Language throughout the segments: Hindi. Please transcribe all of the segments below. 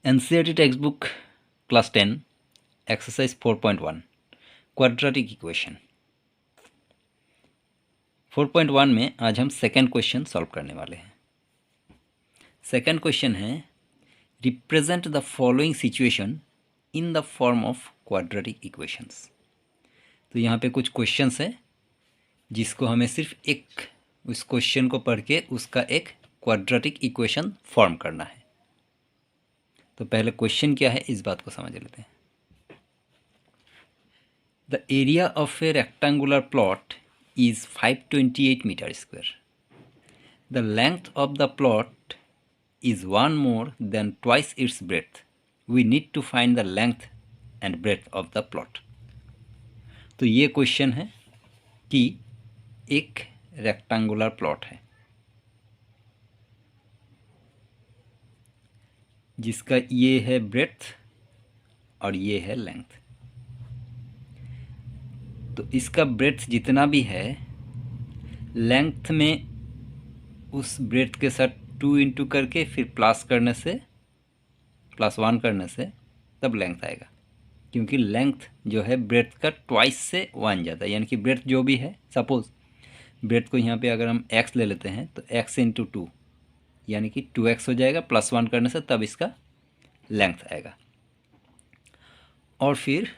NCERT text book class 10 exercise 4.1 quadratic equation. 4.1 में आज हम सेकेंड क्वेश्चन सॉल्व करने वाले हैं। सेकेंड क्वेश्चन है represent the following situation in the form of quadratic equations. तो यहाँ पे कुछ क्वेश्चंस है जिसको हमें सिर्फ एक उस क्वेश्चन को पढ़ के उसका एक क्वाड्रेटिक इक्वेशन फॉर्म करना है। तो पहले क्वेश्चन क्या है इस बात को समझ लेते हैं। The area of a rectangular plot is 528 meter square. The length of the plot is one more than twice its breadth. We need to find the length and breadth of the plot. तो ये क्वेश्चन है कि एक रेक्टेंगुलर प्लॉट है जिसका ये है ब्रेड्थ और ये है लेंथ। तो इसका ब्रेड्थ जितना भी है लेंथ में उस ब्रेड्थ के साथ 2 इंटू करके फिर प्लस करने से +1 करने से तब लेंथ आएगा, क्योंकि लेंथ जो है ब्रेड्थ का ट्वाइस से 1 ज़्यादा। यानी कि ब्रेड्थ जो भी है, सपोज ब्रेड्थ को यहाँ पे अगर हम x ले लेते हैं तो x इंटू 2 यानी कि 2x हो जाएगा, +1 करने से तब इसका लेंथ आएगा। और फिर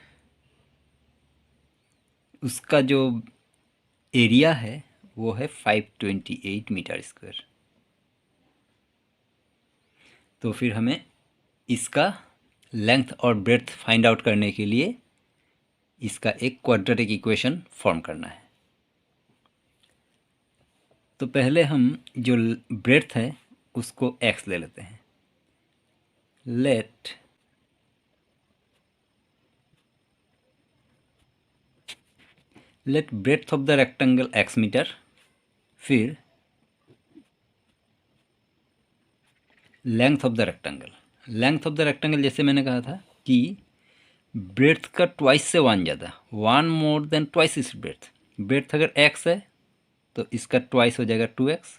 उसका जो एरिया है वो है 528 मीटर स्क्वायर। तो फिर हमें इसका लेंथ और ब्रेड्थ फाइंड आउट करने के लिए इसका एक क्वाड्रेटिक इक्वेशन फॉर्म करना है। तो पहले हम जो ब्रेड्थ है उसको x ले लेते हैं। Let breadth of the rectangle x metre, फिर length of the rectangle. Length of the rectangle जैसे मैंने कहा था कि ब्रेड्थ का ट्वाइस से 1 ज़्यादा, 1 मोर देन ट्वाइस इस ब्रेड्थ। ब्रेड्थ अगर x है तो इसका ट्वाइस हो जाएगा 2x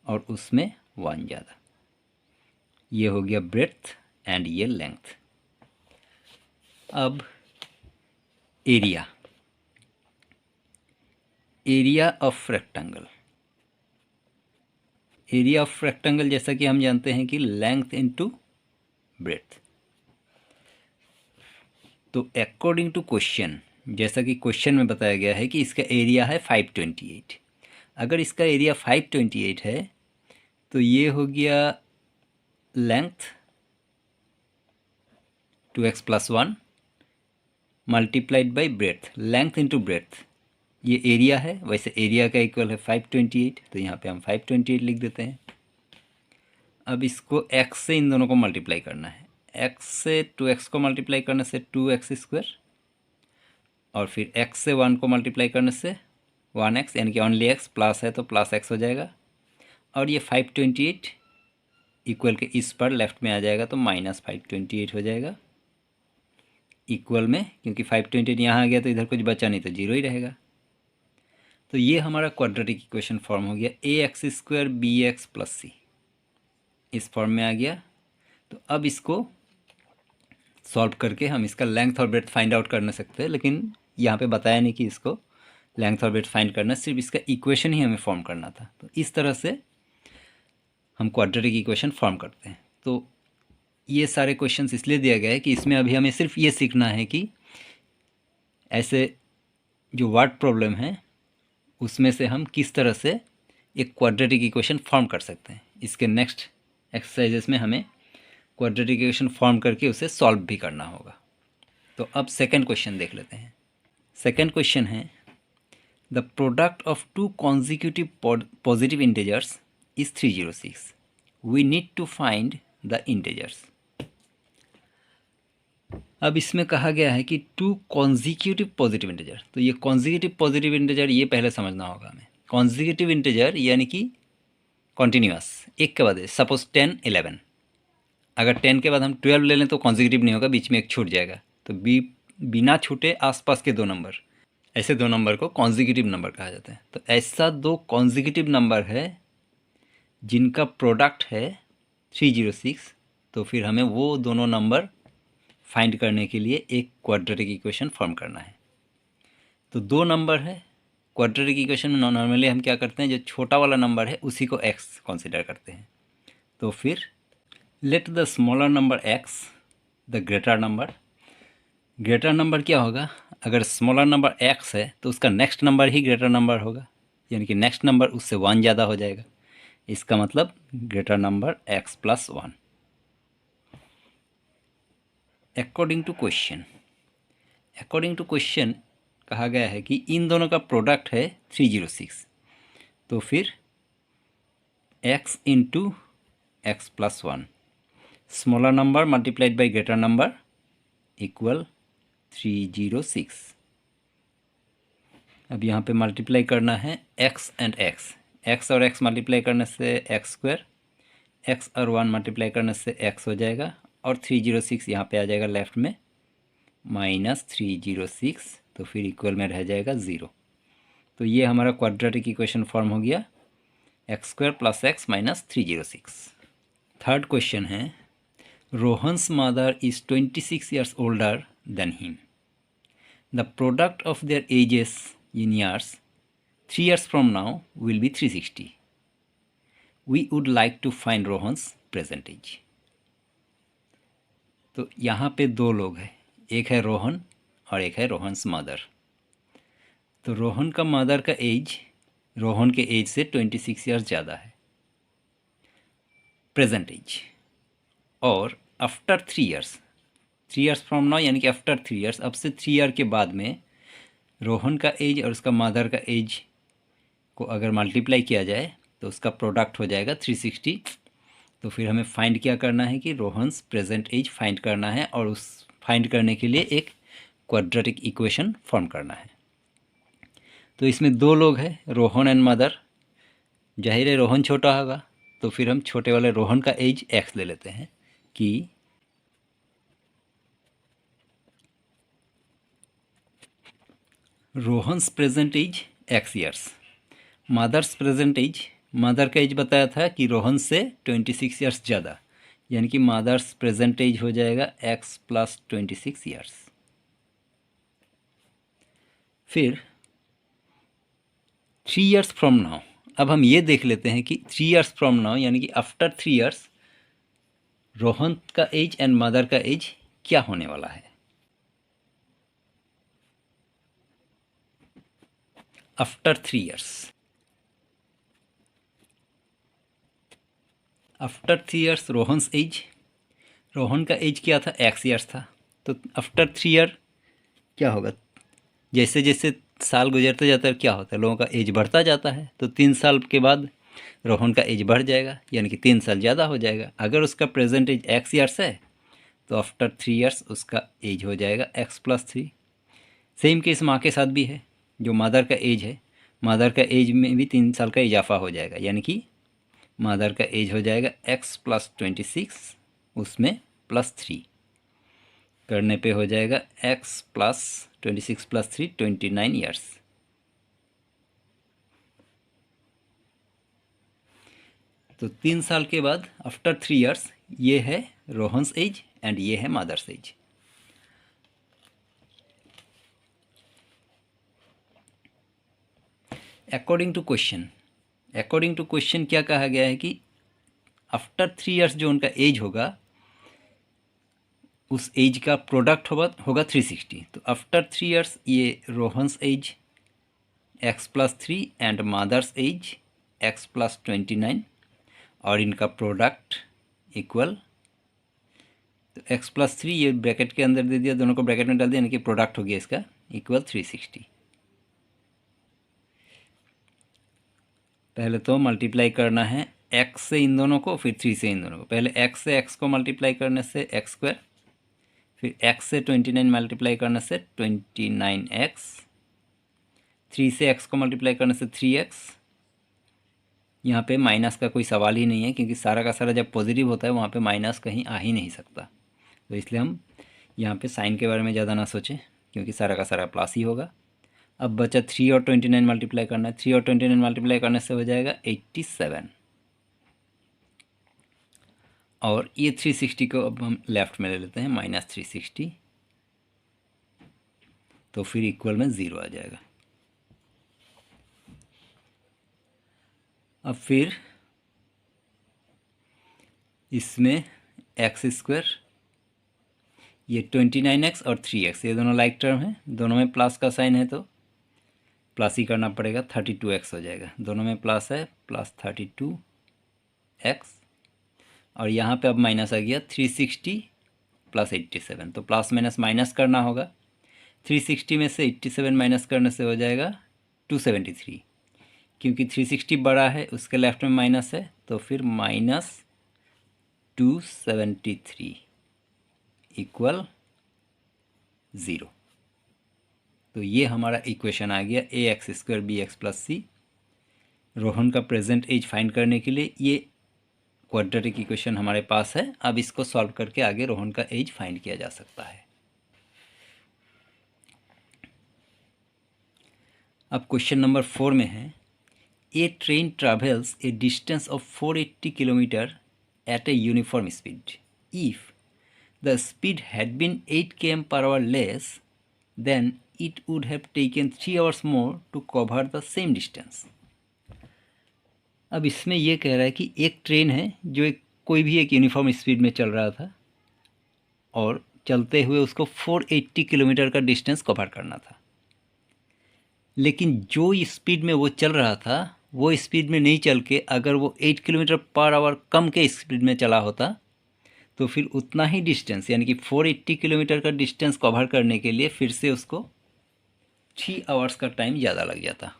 और उसमें 1 ज़्यादा। ये हो गया ब्रेड्थ एंड ये लेंथ। अब area of rectangle. Area of rectangle जैसा कि हम जानते हैं कि लेंथ इनटू ब्रेड्थ। तो अकॉर्डिंग टू क्वेश्चन, जैसा कि क्वेश्चन में बताया गया है कि इसका एरिया है 528। अगर इसका एरिया 528 है तो ये हो गया length 2x + 1 multiplied by breadth. Length into breadth ये एरिया है, वैसे एरिया का इक्वल है 528, तो यहाँ पे हम 528 लिख देते हैं। अब इसको x से इन दोनों को मल्टीप्लाई करना है। x से 2x को मल्टीप्लाई करने से 2x² और फिर x से 1 को मल्टीप्लाई करने से 1x, यानी कि ओनली x, प्लस है तो प्लस x हो जाएगा। और ये 528 इक्वल के इस पर लेफ्ट में आ जाएगा तो -528 हो जाएगा इक्वल में, क्योंकि 528 यहाँ आ गया तो इधर कुछ बचा नहीं तो 0 ही रहेगा। तो ये हमारा क्वाड्रेटिक इक्वेशन फॉर्म हो गया ax² bx + c, इस फॉर्म में आ गया। तो अब इसको सॉल्व करके हम इसका लेंथ और ब्रेड्थ फाइंड आउट कर सकते हैं, लेकिन यहाँ पे बताया नहीं कि इसको लेंथ और ब्रेड्थ फाइंड करना, सिर्फ इसका इक्वेशन ही हमें फॉर्म करना था। तो इस तरह से हम क्वाड्रेटिक इक्वेशन फॉर्म करते हैं। तो ये सारे क्वेश्चंस इसलिए दिया गया है कि इसमें अभी हमें सिर्फ ये सीखना है कि ऐसे जो वर्ड प्रॉब्लम है उसमें से हम किस तरह से एक क्वाड्रेटिक इक्वेशन फॉर्म कर सकते हैं। इसके नेक्स्ट एक्सरसाइजेस में हमें क्वाड्रेटिक इक्वेशन फॉर्म करके उसे सॉल्व भी करना होगा। तो अब सेकंड क्वेश्चन देख लेते हैं। सेकंड क्वेश्चन है the product of 2 consecutive positive integers is 306। We need to find the integers. अब इसमें कहा गया है कि 2 कॉन्जिक्यूटिव पॉजिटिव इंटीजर। तो ये कॉन्जिक्यूटिव पॉजिटिव इंटीजर ये पहले समझना होगा हमें। कॉन्जिक्यूटिव इंटीजर यानी कि कॉन्टिन्यूअस, एक के बाद, सपोज 10 11। अगर 10 के बाद हम 12 ले लें तो कॉन्जिक्यूटिव नहीं होगा, बीच में एक छूट जाएगा। तो बिना छूटे आसपास के 2 नंबर, ऐसे 2 नंबर को कॉन्जिक्यूटिव नंबर कहा जाता है। तो ऐसा 2 कॉन्जिक्यूटिव नंबर है जिनका प्रोडक्ट है 306 तो फिर हमें वो दोनों नंबर फाइंड करने के लिए एक क्वाड्रेटिक इक्वेशन फॉर्म करना है। तो दो नंबर है, क्वाड्रेटिक इक्वेशन में नॉर्मली हम क्या करते हैं, जो छोटा वाला नंबर है उसी को x कंसीडर करते हैं। तो फिर let the smaller number x the greater number. Greater number क्या होगा, अगर स्मॉलर नंबर x है तो उसका नेक्स्ट नंबर ही ग्रेटर नंबर होगा, यानी कि नेक्स्ट नंबर उससे 1 ज़्यादा हो जाएगा। इसका मतलब greater number x plus 1। According to question कहा गया है कि इन दोनों का प्रोडक्ट है 306। तो फिर x into x plus 1, smaller number multiplied by greater number equal 306। अब यहाँ पे मल्टीप्लाई करना है x एंड x और x मल्टीप्लाई करने से एक्स स्क्वायर, x और 1 मल्टीप्लाई करने से x हो जाएगा, और 306 यहाँ पे आ जाएगा लेफ्ट में माइनस 306, तो फिर इक्वल में रह जाएगा 0। तो ये हमारा क्वाड्रेटिक इक्वेशन फॉर्म हो गया, x square plus x minus 306। Third question है, Rohan's mother is 26 years older than him. The product of their ages in years 3 years from now will be 360. We would like to find Rohan's present age. तो यहाँ पे दो लोग हैं, एक है रोहन और एक है रोहन्स मदर। तो रोहन का मदर का एज रोहन के एज से 26 ईयर्स ज़्यादा है प्रेजेंट एज, और आफ्टर 3 ईयर्स फ्रॉम नाउ यानी कि आफ्टर 3 ईयर्स, अब से 3 ईयर के बाद में रोहन का एज और उसका मदर का एज को अगर मल्टीप्लाई किया जाए तो उसका प्रोडक्ट हो जाएगा 360। तो फिर हमें फाइंड क्या करना है कि रोहन्स प्रेजेंट एज फाइंड करना है, और उस फाइंड करने के लिए एक क्वाड्रेटिक इक्वेशन फॉर्म करना है। तो इसमें दो लोग हैं, रोहन एंड मदर। जाहिर है रोहन छोटा होगा, तो फिर हम छोटे वाले रोहन का एज x ले लेते हैं कि Rohan's present age x years, mother's present age, mother का एज बताया था कि रोहन से 26 ईयर्स ज़्यादा, यानी कि मदर्स प्रेजेंट एज हो जाएगा x प्लस 26 ईयर्स। फिर 3 ईयर्स फ्रॉम नाउ, अब हम ये देख लेते हैं कि 3 ईयर्स फ्रॉम नाउ यानी कि आफ्टर 3 ईयर्स रोहन का एज एंड मदर का एज क्या होने वाला है। After 3 years, after 3 years Rohan's age, Rohan का एज क्या था, x ईयर्स था। तो आफ्टर 3 ईयर क्या होगा, जैसे जैसे साल गुजरते जाता है क्या होता है, लोगों का एज बढ़ता जाता है। तो 3 साल के बाद रोहन का एज बढ़ जाएगा, यानी कि 3 साल ज़्यादा हो जाएगा। अगर उसका प्रेजेंट एज x ईयर्स है तो आफ्टर 3 ईयर्स उसका एज हो जाएगा x प्लस 3। सेम केस माँ के साथ भी है, जो मदर का एज है, मदर का एज में भी 3 साल का इजाफा हो जाएगा, यानी कि मदर का एज हो जाएगा x प्लस 26, उसमें प्लस 3 करने पे हो जाएगा x प्लस 26 प्लस 3 29 ईयर्स। तो 3 साल के बाद आफ्टर 3 ईयर्स ये है रोहन्स एज एंड ये है mother's age. According to question क्या कहा गया है कि आफ्टर 3 ईयर्स जो उनका एज होगा उस एज का प्रोडक्ट होगा 360। तो आफ्टर 3 ईयर्स ये Rohan's age x plus 3 and mother's age x plus 29, और इनका प्रोडक्ट इक्वल, तो x प्लस 3 ये ब्रैकेट के अंदर दे दिया, दोनों को ब्रैकेट में डाल दिया, यानी कि प्रोडक्ट हो गया इसका इक्वल 360। पहले तो मल्टीप्लाई करना है x से इन दोनों को, फिर 3 से इन दोनों को। पहले x से x को मल्टीप्लाई करने से एक्स स्क्वायर, फिर x से 29 मल्टीप्लाई करने से 29x, 3 से x को मल्टीप्लाई करने से 3x। यहाँ पे माइनस का कोई सवाल ही नहीं है, क्योंकि सारा का सारा जब पॉजिटिव होता है वहाँ पे माइनस कहीं आ ही नहीं सकता। तो इसलिए हम यहाँ पे साइन के बारे में ज़्यादा ना सोचें, क्योंकि सारा का सारा प्लस ही होगा। अब बचा 3 और 29 मल्टीप्लाई करना है, 3 और 29 मल्टीप्लाई करने से हो जाएगा 87। और ये 360 को अब हम लेफ़्ट में ले लेते हैं, -360, तो फिर इक्वल में 0 आ जाएगा। अब फिर इसमें x², ये 29x और 3x, ये दोनों लाइक टर्म है, दोनों में प्लस का साइन है तो प्लस ही करना पड़ेगा, 32x हो जाएगा। दोनों में प्लस है, प्लस 32x, और यहाँ पे अब माइनस आ गया 360 प्लस 87, तो प्लस माइनस माइनस करना होगा। 360 में से 87 माइनस करने से हो जाएगा 273, क्योंकि 360 बड़ा है उसके लेफ्ट में माइनस है, तो फिर -273 इक्वल 0। तो ये हमारा इक्वेशन आ गया ax² bx + c। रोहन का प्रेजेंट एज फाइंड करने के लिए ये क्वाड्रेटिक इक्वेशन हमारे पास है। अब इसको सॉल्व करके आगे रोहन का एज फाइंड किया जा सकता है। अब क्वेश्चन नंबर 4 में है, a train travels a distance of 480 kilometre at a uniform speed. If the speed had been 8 km/h less, then it would have taken 3 hours more to cover the same distance। अब इसमें ये कह रहा है कि एक ट्रेन है जो कोई भी एक यूनिफॉर्म स्पीड में चल रहा था और चलते हुए उसको 480 किलोमीटर का डिस्टेंस कवर करना था, लेकिन जो स्पीड में वो चल रहा था वो स्पीड में नहीं चल के अगर वो 8 km/h कम के स्पीड में चला होता तो फिर उतना ही डिस्टेंस यानी कि 480 किलोमीटर का डिस्टेंस कवर करने के लिए फिर से उसको 3 आवर्स का टाइम ज़्यादा लग जाता।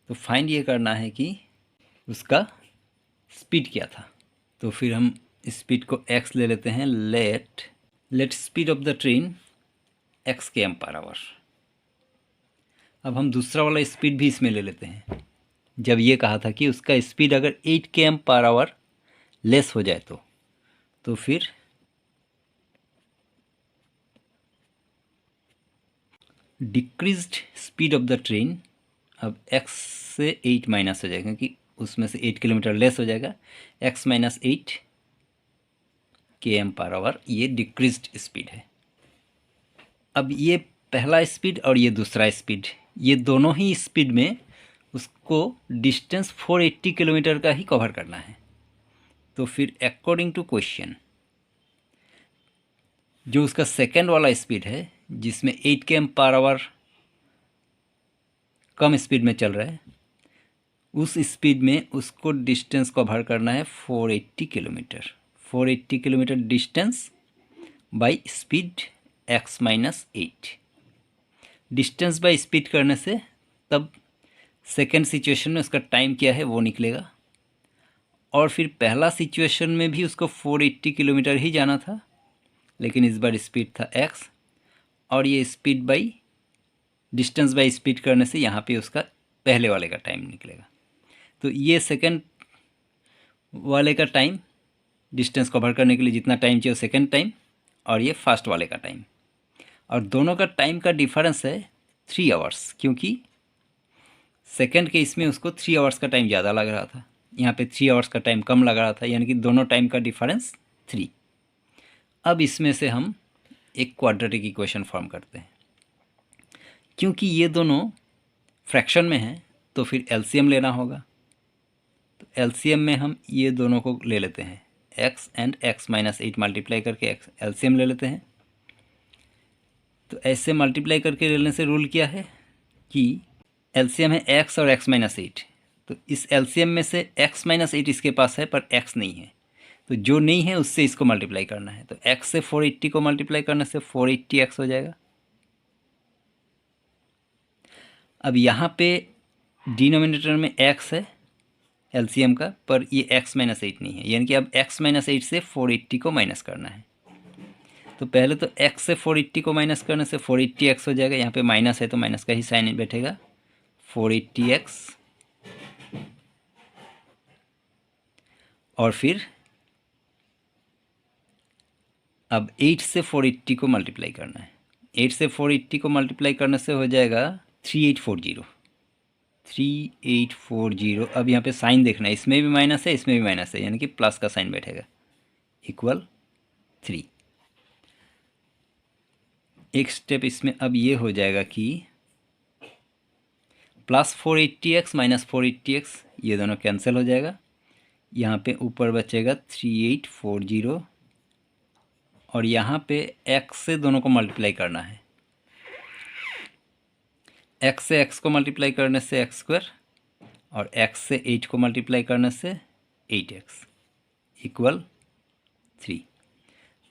तो फाइंड ये करना है कि उसका स्पीड क्या था। तो फिर हम स्पीड को x ले लेते हैं। Let speed of the train x km/h। अब हम दूसरा वाला स्पीड भी इसमें ले लेते हैं। जब ये कहा था कि उसका स्पीड अगर 8 km/h लेस हो जाए तो फिर decreased speed of the train, अब x से 8 माइनस हो जाएगा क्योंकि उसमें से 8 किलोमीटर लेस हो जाएगा, x - 8 km/h ये डिक्रीज्ड स्पीड है। अब ये पहला स्पीड और ये दूसरा स्पीड, ये दोनों ही स्पीड में उसको डिस्टेंस 480 किलोमीटर का ही कवर करना है। तो फिर अकॉर्डिंग टू क्वेश्चन जो उसका सेकंड वाला स्पीड है जिसमें 8 km/h कम स्पीड में चल रहा है, उस स्पीड में उसको डिस्टेंस कवर करना है 480 kilometre. 480 kilometre distance by speed x - 8। Distance by speed करने से तब सेकंड सिचुएशन में उसका टाइम क्या है वो निकलेगा, और फिर पहला सिचुएशन में भी उसको 480 किलोमीटर ही जाना था, लेकिन इस बार स्पीड था x, और ये speed by distance by speed करने से यहाँ पे उसका पहले वाले का टाइम निकलेगा। तो ये सेकंड वाले का टाइम डिस्टेंस कवर करने के लिए जितना टाइम चाहिए सेकंड टाइम, और ये फर्स्ट वाले का टाइम, और दोनों का टाइम का डिफरेंस है 3 आवर्स, क्योंकि सेकंड के इसमें उसको 3 आवर्स का टाइम ज़्यादा लग रहा था, यहाँ पे 3 आवर्स का टाइम कम लग रहा था, यानी कि दोनों टाइम का डिफरेंस 3। अब इसमें से हम एक क्वाड्रेटिक इक्वेशन फॉर्म करते हैं। क्योंकि ये दोनों फ्रैक्शन में हैं तो फिर एलसीएम लेना होगा। तो एलसीएम में हम ये दोनों को ले लेते हैं, x एंड x - 8 मल्टीप्लाई करके x एलसीएम ले लेते हैं। तो ऐसे मल्टीप्लाई करके लेने से रूल क्या है कि एलसीएम है x और x - 8, तो इस एलसीएम में से x - 8 इसके पास है पर x नहीं है, तो जो नहीं है उससे इसको मल्टीप्लाई करना है। तो x से 480 को मल्टीप्लाई करने से 480x हो जाएगा। अब यहाँ पे डिनोमिनेटर में x है एलसीएम का, पर ये x - 8 नहीं है, यानी कि अब x - 8 से 480 को माइनस करना है। तो पहले तो x से 480 को माइनस करने से 480x हो जाएगा, यहाँ पे माइनस है तो माइनस का ही साइन बैठेगा, 480x, और फिर अब 8 से 480 को मल्टीप्लाई करना है। 8 से 480 को मल्टीप्लाई करने से हो जाएगा 3840। अब यहाँ पे साइन देखना है, इसमें भी माइनस है इसमें भी माइनस है, यानी कि प्लस का साइन बैठेगा। इक्वल 3। एक स्टेप इसमें अब ये हो जाएगा कि +480x माइनस 480x ये दोनों कैंसिल हो जाएगा। यहाँ पे ऊपर बचेगा 3840 और यहाँ पे x से दोनों को मल्टीप्लाई करना है। x से x को मल्टीप्लाई करने से x² और x से 8 को मल्टीप्लाई करने से 8x इक्वल 3।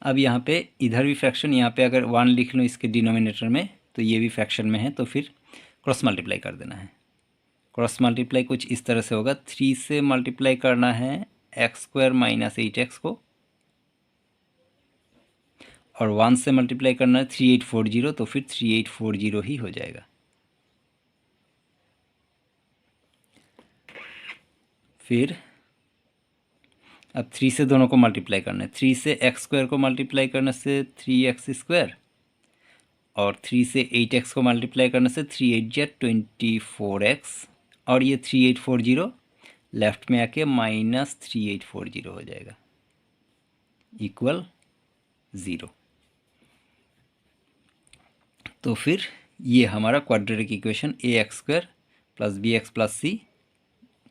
अब यहाँ पे इधर भी फ्रैक्शन, यहाँ पे अगर 1 लिख लूँ इसके डिनोमिनेटर में तो ये भी फ्रैक्शन में है, तो फिर क्रॉस मल्टीप्लाई कर देना है। क्रॉस मल्टीप्लाई कुछ इस तरह से होगा, 3 से मल्टीप्लाई करना है x² माइनस 8x को और 1 से मल्टीप्लाई करना है 3840, तो फिर 3840 ही हो जाएगा। फिर अब 3 से दोनों को मल्टीप्लाई करना है। 3 से x² को मल्टीप्लाई करने से 3x² और 3 से 8x को मल्टीप्लाई करने से 3×8 = 24x और ये 3840 लेफ्ट में आके -3840 हो जाएगा इक्वल 0। तो फिर ये हमारा quadratic equation ax² + bx + c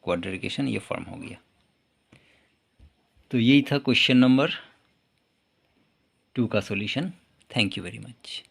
quadratic equation ये फॉर्म हो गया। तो यही था क्वेश्चन नंबर 2 का solution. Thank you very much.